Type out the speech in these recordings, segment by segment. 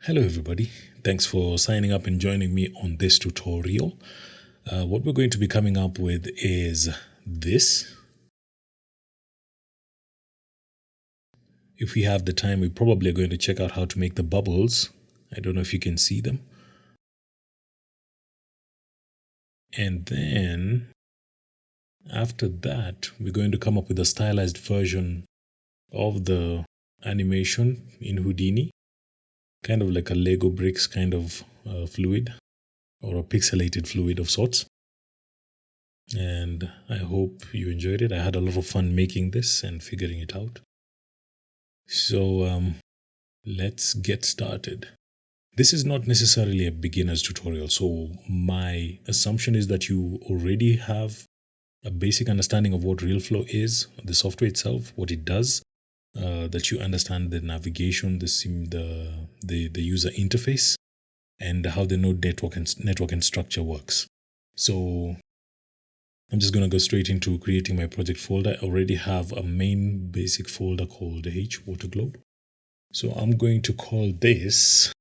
Hello everybody, thanks for signing up and joining me on this tutorial. What we're going to be coming up with is this. If we have the time, we probably are going to check out how to make the bubbles. I don't know if you can see them. And then after that, we're going to come up with a stylized version of the animation in Houdini, kind of like a Lego bricks kind of fluid or a pixelated fluid of sorts. And I hope you enjoyed it. I had a lot of fun making this and figuring it out. So let's get started. This is not necessarily a beginner's tutorial, so my assumption is that you already have a basic understanding of what Realflow is, the software itself, what it does, that you understand the navigation, the user interface, and how the node network and structure works. So I'm just going to go straight into creating my project folder. I already have a main basic folder called H water globe. So I'm going to call this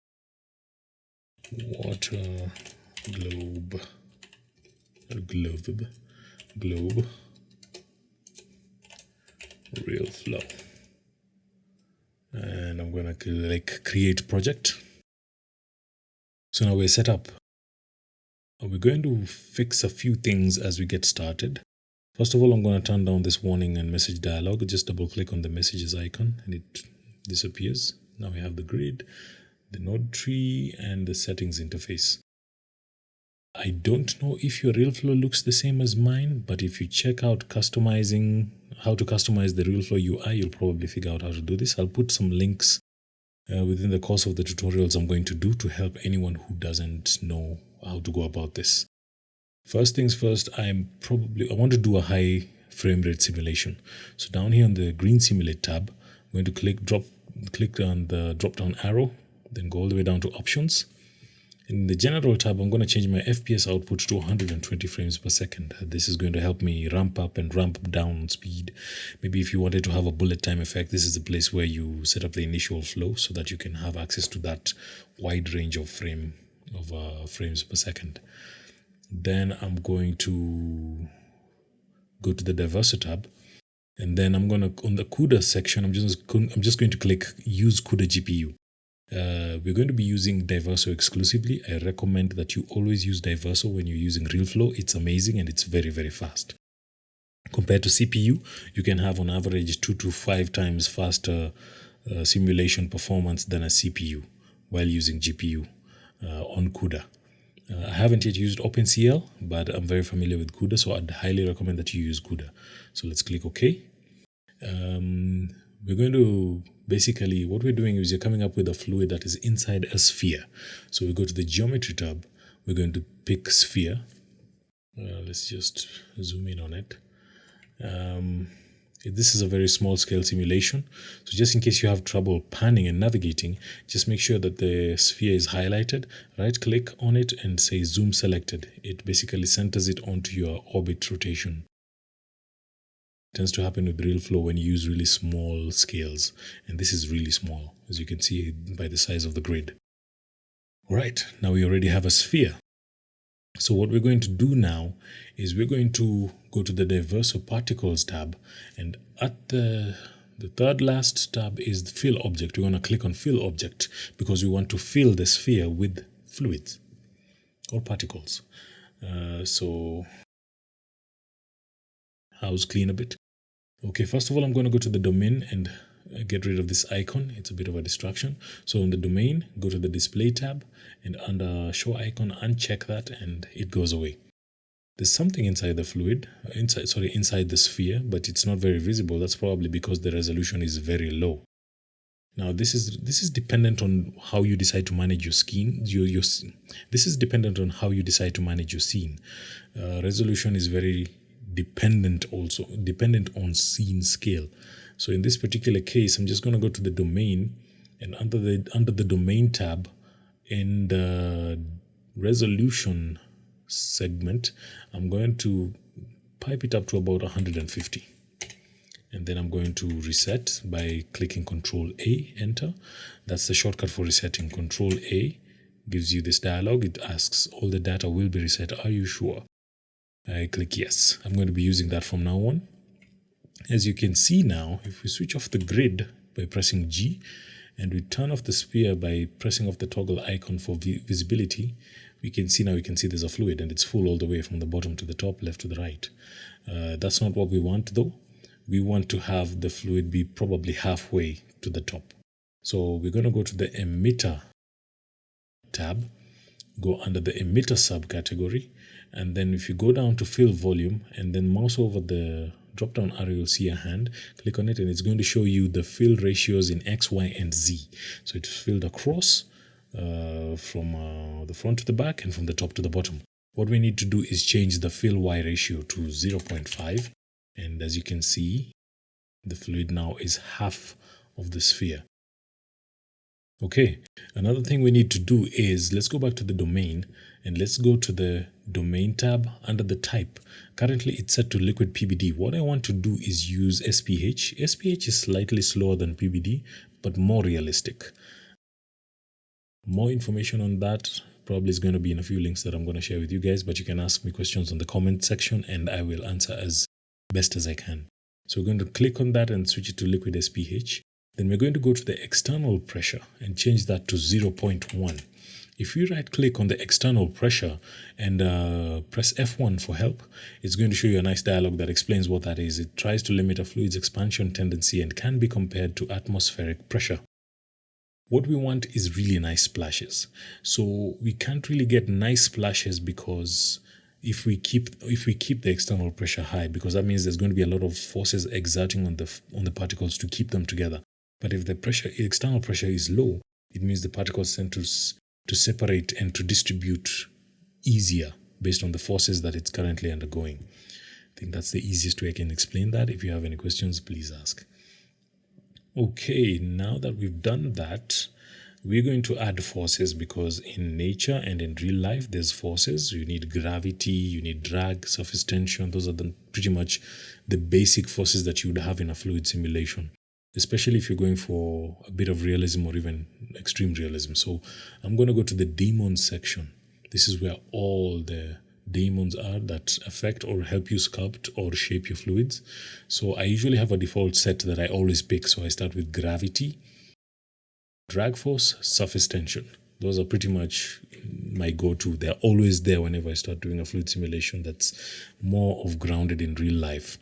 water globe Realflow. And I'm going to click create project. So now we're set up. We're going to fix a few things as we get started. First of all, I'm going to turn down this warning and message dialog. Just double click on the messages icon and it disappears. Now we have the grid, the node tree, and the settings interface. I don't know if your Realflow looks the same as mine, but if you check out how to customize the Realflow UI, you'll probably figure out how to do this. I'll put some links within the course of the tutorials I'm going to do to help anyone who doesn't know how to go about this. First things first, I want to do a high frame rate simulation. So down here on the green simulate tab, I'm going to click on the drop down arrow, then go all the way down to options. In the general tab, I'm going to change my FPS output to 120 frames per second. This is going to help me ramp up and ramp down speed. Maybe if you wanted to have a bullet time effect, this is the place where you set up the initial flow so that you can have access to that wide range of frames per second. Then I'm going to go to the Diverso tab, and then I'm going to, on the CUDA section, I'm just going to click use CUDA GPU. We're going to be using Diverso exclusively. I recommend that you always use Diverso when you're using Realflow. It's amazing and it's very, very fast. Compared to CPU, you can have on average 2 to 5 times faster simulation performance than a CPU while using GPU on CUDA. I haven't yet used OpenCL, but I'm very familiar with CUDA, so I'd highly recommend that you use CUDA. So let's click OK. We're going to basically, what we're doing is you're coming up with a fluid that is inside a sphere. So we go to the geometry tab. We're going to pick sphere. Let's just zoom in on it. This is a very small scale simulation. So just in case you have trouble panning and navigating, just make sure that the sphere is highlighted. Right click on it and say zoom selected. It basically centers it onto your orbit rotation. It tends to happen with Realflow when you use really small scales. And this is really small, as you can see by the size of the grid. All right, now we already have a sphere. So what we're going to do now is we're going to go to the Diverso Particles tab, and at the third last tab is the Fill Object. We're going to click on Fill Object because we want to fill the sphere with fluids or particles. So house clean a bit. Okay, first of all, I'm going to go to the domain and get rid of this icon. It's a bit of a distraction. So on the domain, go to the display tab, and under show icon, uncheck that and it goes away. There's something inside the fluid, inside the sphere, but it's not very visible. That's probably because the resolution is very low. Now this is dependent on how you decide to manage your scene. This is dependent on how you decide to manage your scene. Resolution is very dependent on scene scale. So in this particular case, I'm just going to go to the domain, and under the domain tab in the resolution segment, I'm going to pipe it up to about 150. and then I'm going to reset by clicking Control A, enter. That's the shortcut for resetting. Control A gives you this dialog. It asks all the data will be reset. Are you sure? I click yes. I'm going to be using that from now on. As you can see now, if we switch off the grid by pressing G and we turn off the sphere by pressing off the toggle icon for visibility, we can see now, there's a fluid and it's full all the way from the bottom to the top, left to the right. That's not what we want though. We want to have the fluid be probably halfway to the top. So we're going to go to the emitter tab, go under the emitter subcategory, and then if you go down to fill volume and then mouse over the drop down arrow, you'll see a hand. Click on it and it's going to show you the fill ratios in X, Y, and Z. So it's filled across from the front to the back and from the top to the bottom. What we need to do is change the fill Y ratio to 0.5. And as you can see, the fluid now is half of the sphere. Okay, another thing we need to do is, let's go back to the domain and let's go to the domain tab under the type. Currently it's set to liquid PBD. What I want to do is use SPH. SPH is slightly slower than PBD, but more realistic. More information on that probably is going to be in a few links that I'm going to share with you guys, but you can ask me questions on the comment section and I will answer as best as I can. So we're going to click on that and switch it to liquid SPH. Then we're going to go to the external pressure and change that to 0.1. If we right click on the external pressure and press F1 for help, it's going to show you a nice dialog that explains what that is. It tries to limit a fluid's expansion tendency and can be compared to atmospheric pressure. What we want is really nice splashes. So we can't really get nice splashes because if we keep the external pressure high, because that means there's going to be a lot of forces exerting on the particles to keep them together. But if the external pressure is low, it means the particles tend to separate and to distribute easier based on the forces that it's currently undergoing. I think that's the easiest way I can explain that. If you have any questions, please ask. Okay, now that we've done that, we're going to add forces because in nature and in real life, there's forces. You need gravity, you need drag, surface tension. Those are pretty much the basic forces that you would have in a fluid simulation, especially if you're going for a bit of realism or even extreme realism. So I'm going to go to the daemon section. This is where all the daemons are that affect or help you sculpt or shape your fluids. So I usually have a default set that I always pick. So I start with gravity, drag force, surface tension. Those are pretty much my go-to. They're always there whenever I start doing a fluid simulation that's more of grounded in real life.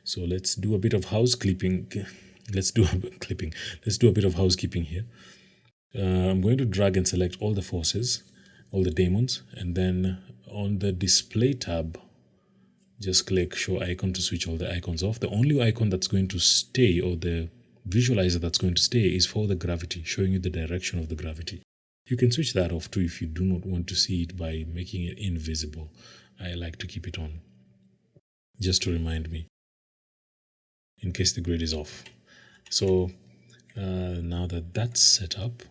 So let's do a bit of housekeeping. Let's do a bit of housekeeping here. I'm going to drag and select all the forces, all the daemons, and then on the display tab, just click show icon to switch all the icons off. The only icon that's going to stay, or the visualizer that's going to stay, is for the gravity, showing you the direction of the gravity. You can switch that off too if you do not want to see it by making it invisible. I like to keep it on, just to remind me, in case the grid is off. So now that that's set up,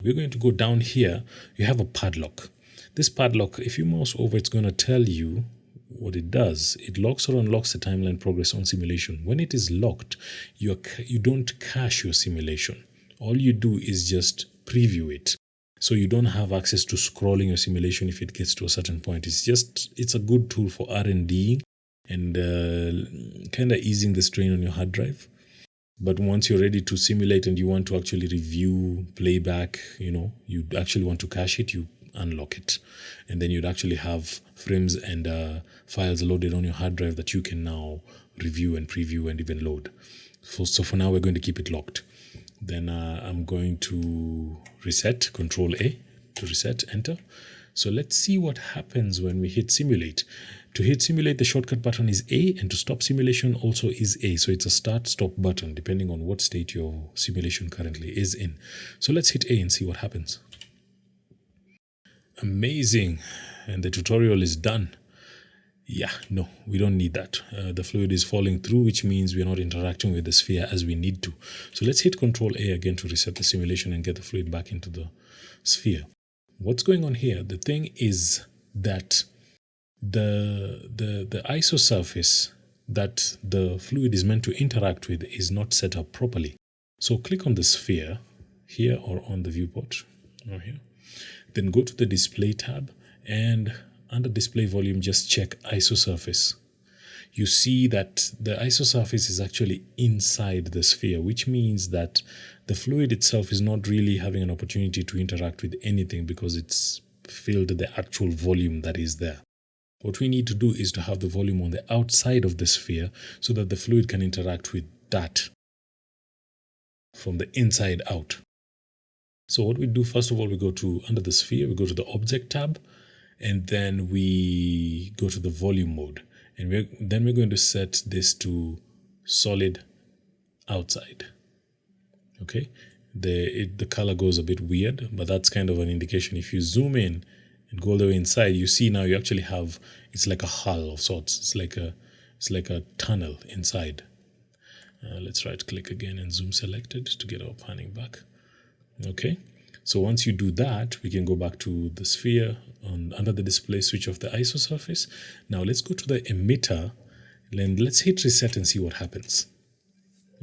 we're going to go down here. You have a padlock. This padlock, if you mouse over, it's going to tell you what it does. It locks or unlocks the timeline progress on simulation. When it is locked, you don't cache your simulation. All you do is just preview it. So you don't have access to scrolling your simulation if it gets to a certain point. It's a good tool for R&D and kind of easing the strain on your hard drive. But once you're ready to simulate and you want to actually review playback, you actually want to cache it, you unlock it. And then you'd actually have frames and files loaded on your hard drive that you can now review and preview and even load. So for now, we're going to keep it locked. Then I'm going to reset, Control A to reset, enter. So let's see what happens when we hit simulate. To hit simulate, the shortcut button is A, and to stop simulation also is A. So it's a start-stop button, depending on what state your simulation currently is in. So let's hit A and see what happens. Amazing. And the tutorial is done. Yeah, no, we don't need that. The fluid is falling through, which means we're not interacting with the sphere as we need to. So let's hit Control A again to reset the simulation and get the fluid back into the sphere. What's going on here? The thing is that the isosurface that the fluid is meant to interact with is not set up properly. So click on the sphere here or on the viewport or here. Then go to the display tab and under display volume, just check ISO surface. You see that the ISO surface is actually inside the sphere, which means that the fluid itself is not really having an opportunity to interact with anything because it's filled the actual volume that is there. What we need to do is to have the volume on the outside of the sphere so that the fluid can interact with that from the inside out. So what we do, first of all, we go to under the sphere, we go to the object tab, and then we go to the volume mode. And then we're going to set this to solid outside. Okay, the color goes a bit weird, but that's kind of an indication. If you zoom in and go all the way inside, you see now you actually have, it's like a hull of sorts. It's like a tunnel inside. Let's right click again and zoom selected to get our panning back. Okay, so once you do that, we can go back to the sphere under the display, switch off the ISO surface. Now let's go to the emitter and let's hit reset and see what happens.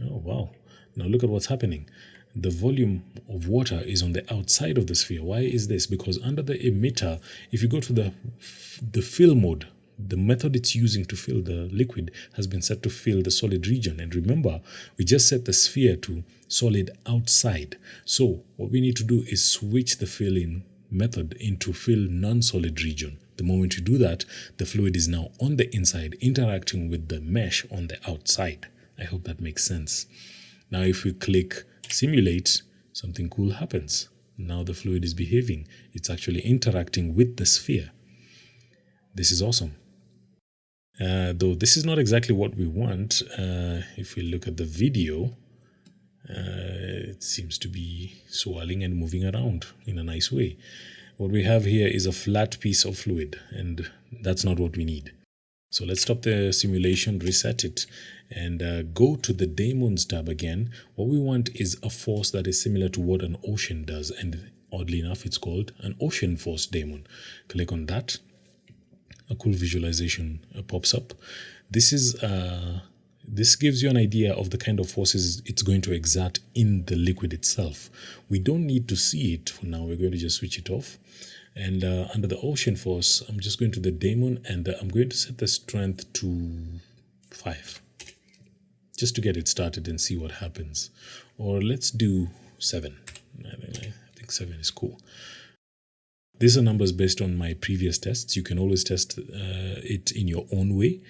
Oh wow, now look at what's happening. The volume of water is on the outside of the sphere. Why is this? Because under the emitter, if you go to the fill mode, the method it's using to fill the liquid has been set to fill the solid region. And remember, we just set the sphere to solid outside. So what we need to do is switch the fill-in method into fill non-solid region. The moment you do that, the fluid is now on the inside interacting with the mesh on the outside. I hope that makes sense. Now if we click simulate, something cool happens. Now the fluid is behaving. It's actually interacting with the sphere. This is awesome. Though this is not exactly what we want. If we look at the video, it seems to be swirling and moving around in a nice way. What we have here is a flat piece of fluid, and that's not what we need. So let's stop the simulation, reset it, and go to the daemons tab again. What we want is a force that is similar to what an ocean does, and oddly enough, it's called an ocean force daemon. Click on that. A cool visualization pops up. This gives you an idea of the kind of forces it's going to exert in the liquid itself. We don't need to see it for now. We're going to just switch it off. And under the ocean force, I'm just going to the daemon and I'm going to set the strength to 5. Just to get it started and see what happens. Or let's do 7. I think 7 is cool. These are numbers based on my previous tests. You can always test it in your own way,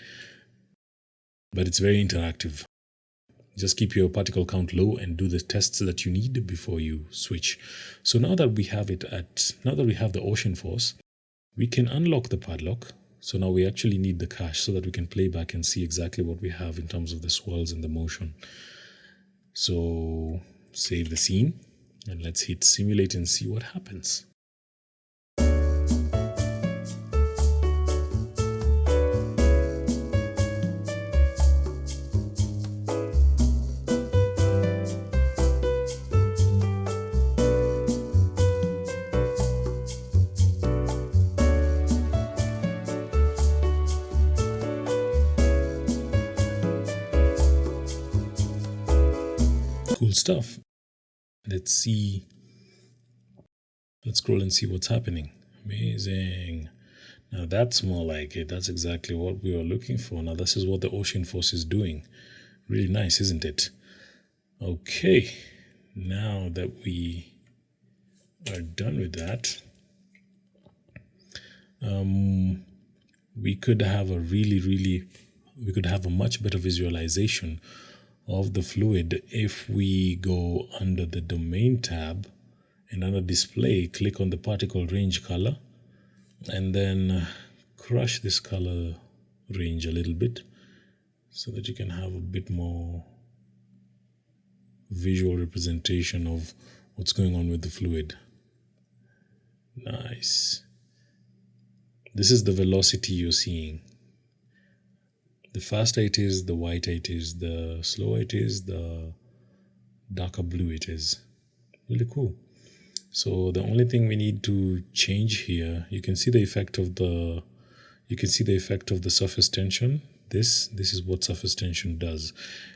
but it's very interactive. Just keep your particle count low and do the tests that you need before you switch. So now that we have the ocean force, we can unlock the padlock. So now we actually need the cache so that we can play back and see exactly what we have in terms of the swirls and the motion. So save the scene and let's hit simulate and see what happens. Cool stuff. Let's see. Let's scroll and see what's happening. Amazing. Now that's more like it. That's exactly what we were looking for. Now this is what the ocean force is doing. Really nice, isn't it? Okay. Now that we are done with that, we could have a much better visualization of the fluid if we go under the domain tab and under display, click on the particle range color and then crush this color range a little bit so that you can have a bit more visual representation of what's going on with the fluid. Nice. This is the velocity you're seeing. The faster it is, the whiter it is, the slower it is, the darker blue it is. Really cool. So the only thing we need to change here, you can see the effect of the surface tension this is what surface tension does.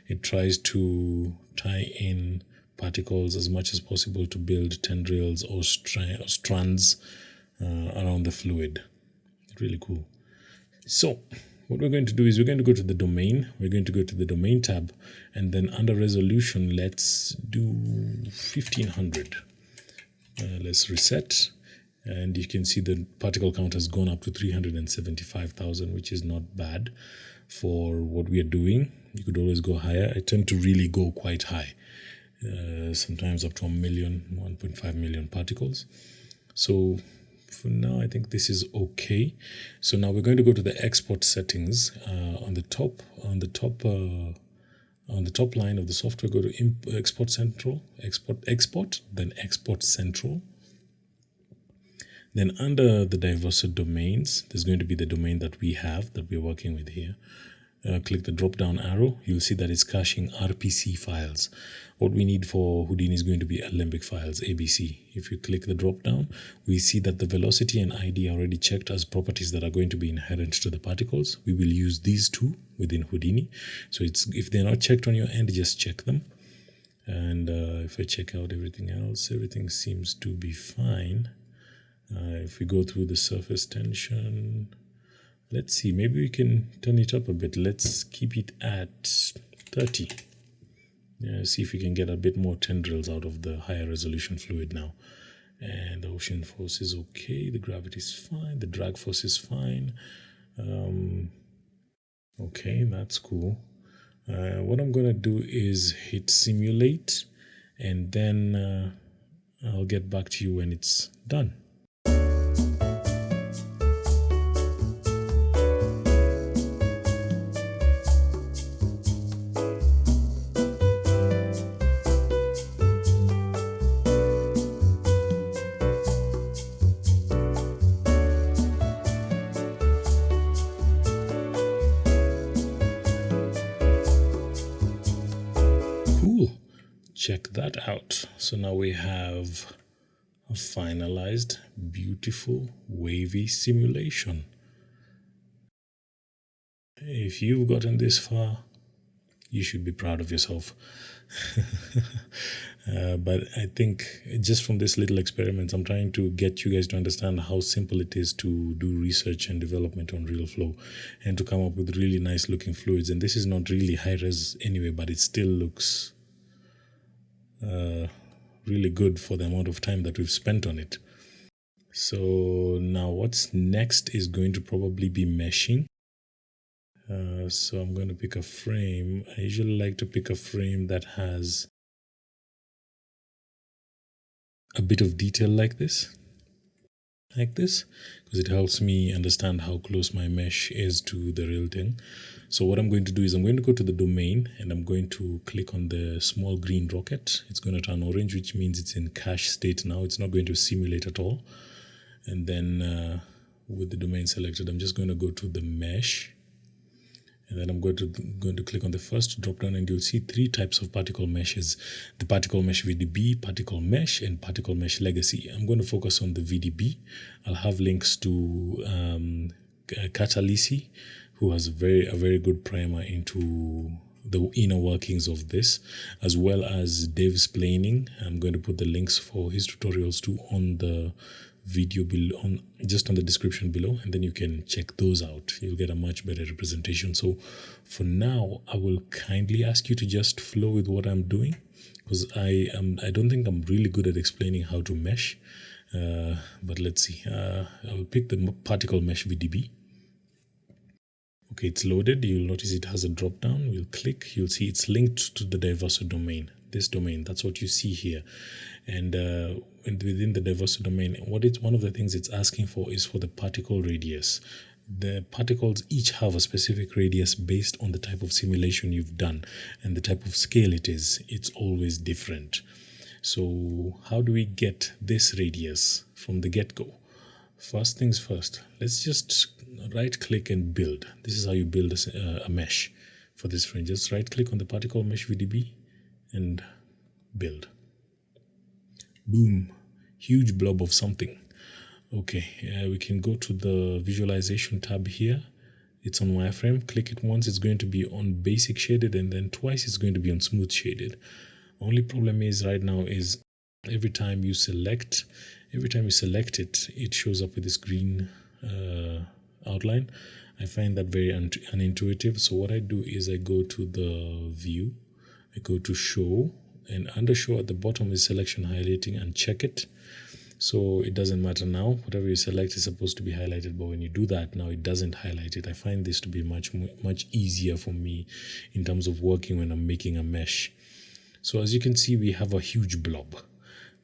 It tries to tie in particles as much as possible to build tendrils or strands around the fluid. Really cool. So what we're going to do is we're going to go to the domain. We're going to go to the domain tab, and then under resolution, let's do 1500. Let's reset, and you can see the particle count has gone up to 375,000, which is not bad for what we are doing. You could always go higher. I tend to really go quite high, sometimes up to 1.5 million particles. So for now, I think this is okay. So now we're going to go to the export settings. On the top line of the software, go to export central, export, then export central. Then under the diverse domains, there's going to be the domain that we have, that we're working with here. Click the drop down arrow. You'll see that it's caching RPC files. What we need for Houdini is going to be Alembic files, ABC. If you click the drop down, we see that the velocity and ID are already checked as properties that are going to be inherent to the particles. We will use these two within Houdini. So if they're not checked on your end, just check them. And if I check out everything else, everything seems to be fine. If we go through the surface tension, let's see, maybe we can turn it up a bit. Let's keep it at 30. See if we can get a bit more tendrils out of the higher resolution fluid now. And the ocean force is okay. The gravity is fine. The drag force is fine. Okay, that's cool. What I'm going to do is hit simulate, and then I'll get back to you when it's done. Check that out. So now we have a finalized, beautiful, wavy simulation. If you've gotten this far, you should be proud of yourself. But I think just from this little experiment, I'm trying to get you guys to understand how simple it is to do research and development on Realflow and to come up with really nice looking fluids. And this is not really high res anyway, but it still looks really good for the amount of time that we've spent on it. So now what's next is going to probably be meshing. So I'm going to pick a frame. I usually like to pick a frame that has a bit of detail like this, because it helps me understand how close my mesh is to the real thing. So what I'm going to do is I'm going to go to the domain, and I'm going to click on the small green rocket. It's going to turn orange, which means it's in cache state now. It's not going to simulate at all. And then with the domain selected, I'm just going to go to the mesh. And then I'm going to click on the first drop down, and you'll see three types of particle meshes: the particle mesh VDB, particle mesh, and particle mesh legacy. I'm going to focus on the VDB. I'll have links to Catalisi, who has a very good primer into the inner workings of this, as well as Dave's planing. I'm going to put the links for his tutorials too on the video below, just on the description below, and then you can check those out. You'll get a much better representation. So for now, I will kindly ask you to just flow with what I'm doing, because I don't think I'm really good at explaining how to mesh, but let's see. I will pick the particle mesh VDB. Okay, it's loaded. You'll notice it has a drop down. We'll click. You'll see it's linked to the diverse domain. This domain, that's what you see here. And within the diverse domain, one of the things it's asking for is for the particle radius. The particles each have a specific radius based on the type of simulation you've done and the type of scale it is. It's always different. So how do we get this radius from the get-go? First things first, let's just right click and build. This is how you build a mesh for this frame. Just right click on the particle mesh VDB and build. Boom, huge blob of something. Okay, we can go to the visualization tab here, it's on wireframe. Click it once, it's going to be on basic shaded, and then twice it's going to be on smooth shaded. Only problem is right now is every time you select it, it shows up with this green outline. I find that very unintuitive. So what I do is I go to the view, I go to show, and under show at the bottom is selection highlighting, and check it. So it doesn't matter now. Whatever you select is supposed to be highlighted, but when you do that, now it doesn't highlight it. I find this to be much easier for me in terms of working when I'm making a mesh. So as you can see, we have a huge blob.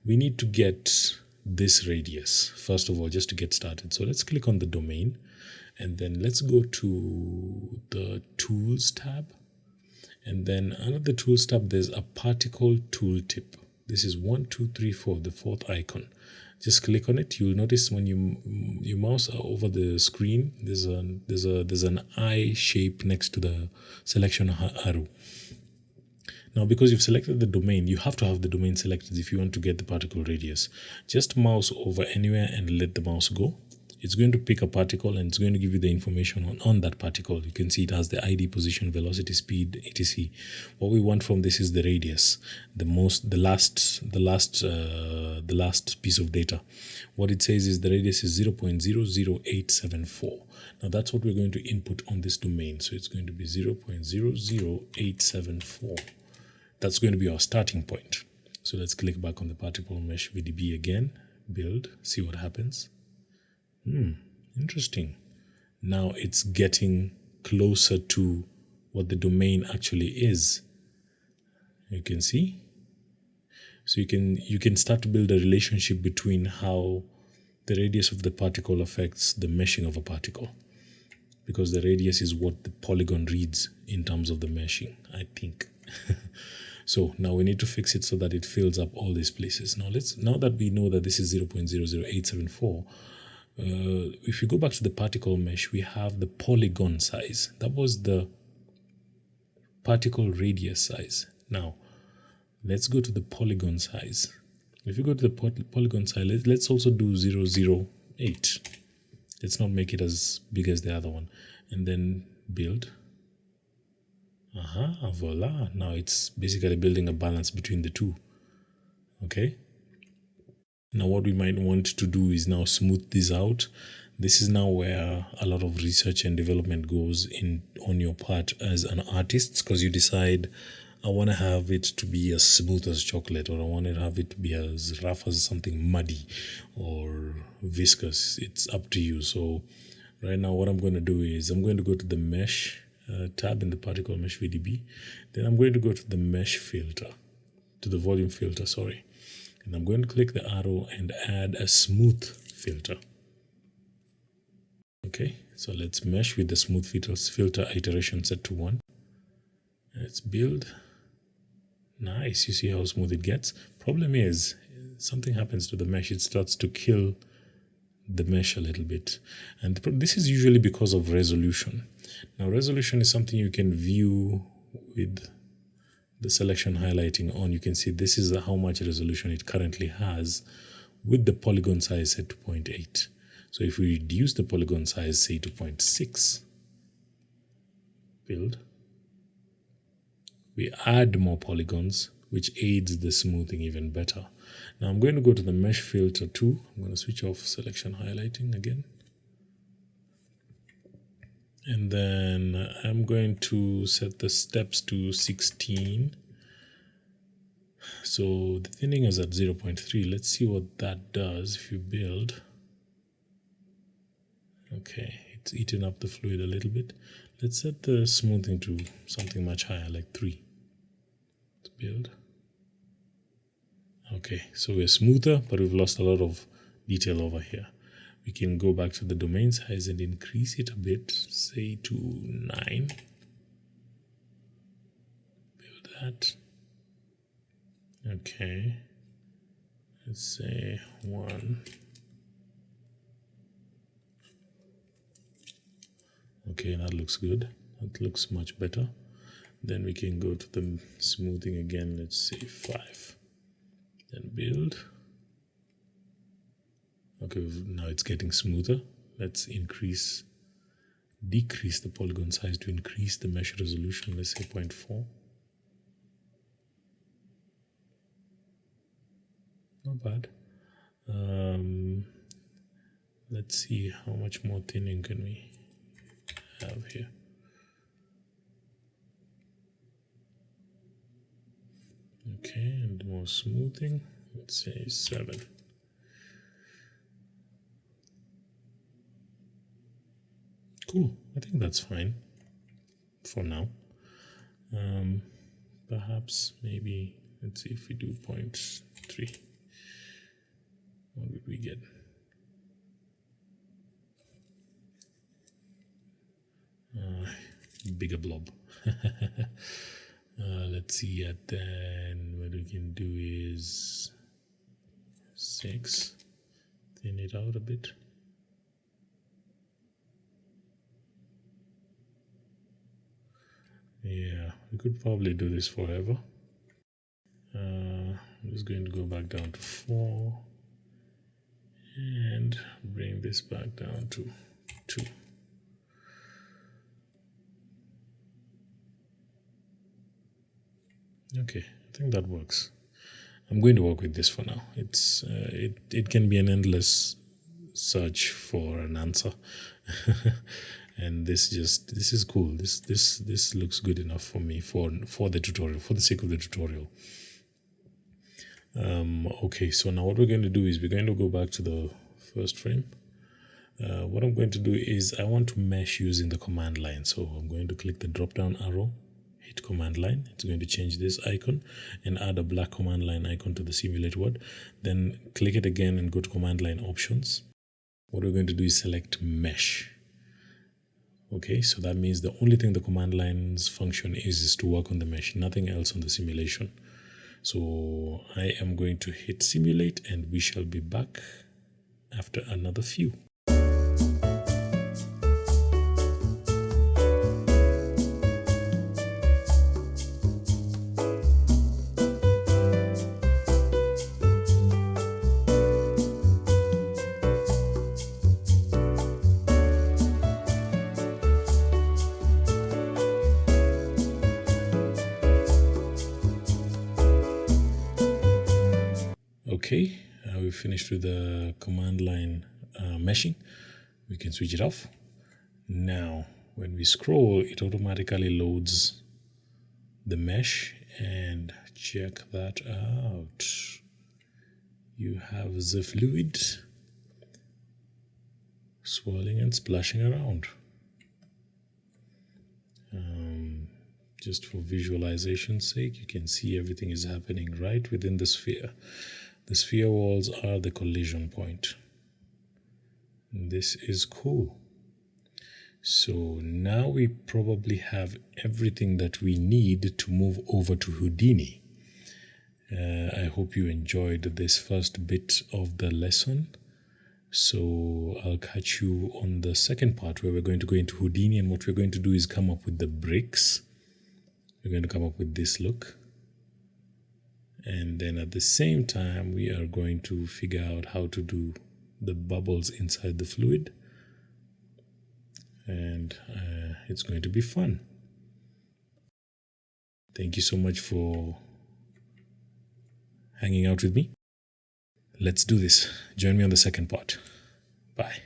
We need to get this radius, first of all, just to get started. So let's click on the domain, and then let's go to the Tools tab. And then under the Tools tab, there's a particle tooltip. This is 1, 2, 3, 4, the fourth icon. Just click on it. You'll notice when you mouse over the screen, there's an eye shape next to the selection arrow. Now, because you've selected the domain, you have to have the domain selected if you want to get the particle radius. Just mouse over anywhere and let the mouse go. It's going to pick a particle, and it's going to give you the information on that particle. You can see it has the ID, position, velocity, speed, etc. What we want from this is the radius, the last piece of data. What it says is the radius is 0.00874. Now that's what we're going to input on this domain. So it's going to be 0.00874. That's going to be our starting point. So let's click back on the particle mesh VDB again, build, see what happens. Interesting. Now it's getting closer to what the domain actually is. You can see. So you can start to build a relationship between how the radius of the particle affects the meshing of a particle, because the radius is what the polygon reads in terms of the meshing, I think. So now we need to fix it so that it fills up all these places. Now that we know that this is 0.00874, if you go back to the particle mesh, we have the polygon size. That was the particle radius size. Now, let's go to the polygon size. If you go to the polygon size, let's also do 008. Let's not make it as big as the other one. And then build. Voila. Now it's basically building a balance between the two. Okay. Now what we might want to do is now smooth this out. This is now where a lot of research and development goes in on your part as an artist, because you decide, I want to have it to be as smooth as chocolate, or I want to have it to be as rough as something muddy or viscous. It's up to you. So right now what I'm going to do is I'm going to go to the mesh tab in the particle mesh VDB. Then I'm going to go to the mesh filter, to the volume filter, sorry. And I'm going to click the arrow and add a smooth filter. Okay, so let's mesh with the smooth filter iteration set to 1. Let's build. Nice, you see how smooth it gets. Problem is, something happens to the mesh. It starts to kill the mesh a little bit. And this is usually because of resolution. Now, resolution is something you can view with the selection highlighting on. You can see this is how much resolution it currently has with the polygon size set to 0.8. So if we reduce the polygon size, say to 0.6, build, we add more polygons, which aids the smoothing even better. Now I'm going to go to the mesh filter too. I'm going to switch off selection highlighting again. And then I'm going to set the steps to 16. So the thinning is at 0.3. Let's see what that does if you build. Okay, it's eaten up the fluid a little bit. Let's set the smoothing to something much higher, like 3. Let's build. Okay, so we're smoother, but we've lost a lot of detail over here. We can go back to the domain size and increase it a bit, say to 9. Build that. Okay, let's say 1. Okay, that looks good. That looks much better. Then we can go to the smoothing again. Let's say 5. Then build. Okay, now it's getting smoother. Let's increase decrease the polygon size to increase the mesh resolution. Let's say 0.4. Not bad. Let's see how much more thinning can we have here. Okay, and more smoothing. Let's say 7. Cool. I think that's fine for now. Perhaps maybe let's see if we do 0.3. What would we get? Bigger blob. Let's see, and then what we can do is 6. Thin it out a bit. Yeah, we could probably do this forever. I'm just going to go back down to 4 and bring this back down to 2. Okay, I think that works. I'm going to work with this for now. It's it can be an endless search for an answer. And this is cool. This looks good enough for me for the tutorial, for the sake of the tutorial. Okay, so now what we're going to do is we're going to go back to the first frame. What I'm going to do is I want to mesh using the command line. So I'm going to click the drop down arrow, hit command line. It's going to change this icon and add a black command line icon to the simulate word. Then click it again and go to command line options. What we're going to do is select mesh. Okay, so that means the only thing the command line's function is to work on the mesh, nothing else on the simulation. So I am going to hit simulate and we shall be back after another few. Okay, we finished with the command line meshing. We can switch it off. Now, when we scroll, it automatically loads the mesh and check that out. You have the fluid swirling and splashing around. Just for visualization's sake, you can see everything is happening right within the sphere. The sphere walls are the collision point. This is cool. So now we probably have everything that we need to move over to Houdini. I hope you enjoyed this first bit of the lesson. So I'll catch you on the second part where we're going to go into Houdini, and what we're going to do is come up with the bricks. We're going to come up with this look. And then at the same time, we are going to figure out how to do the bubbles inside the fluid. And it's going to be fun. Thank you so much for hanging out with me. Let's do this. Join me on the second part. Bye.